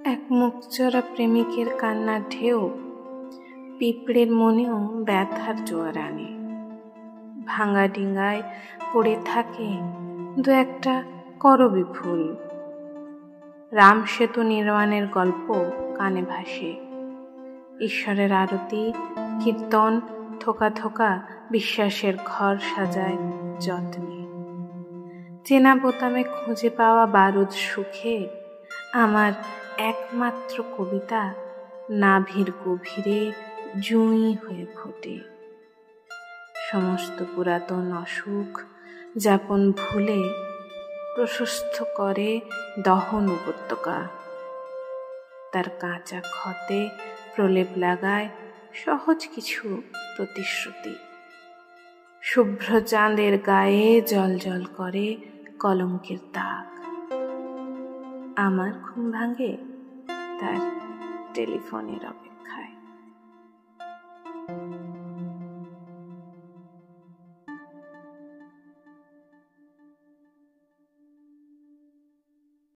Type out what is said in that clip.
এক মুখচোরা প্রেমিকের কান্নার ঢেউ পিঁপড়ের মনেও ব্যথার জোয়ার আনে। ভাঙা ডিঙ্গায় পড়ে থাকে দু একটা করবী ফুল। রাম সেতু নির্মাণের গল্প কানে ভাসে। ঈশ্বরের আরতি, কীর্তন, থোকা থোকা বিশ্বাসের ঘর সাজায় যত্নে। চেনা বোতামে খুঁজে পাওয়া বারুদ সুখে আমার একমাত্র কবিতা নাভির গভীরে জুঁই হয়ে ফোটে। সমস্ত পুরাতন অসুখ যাপন ভুলে প্রশস্ত করে দহন উপত্যকা। তার কাঁচা ক্ষতে প্রলেপ লাগায় সহজ কিছু প্রতিশ্রুতি। শুভ্র চাঁদের গায়ে জ্বলজ্বল করে কলঙ্কের দাগ। আমার ঘুম ভাঙে তার টেলিফোনের অপেক্ষায়।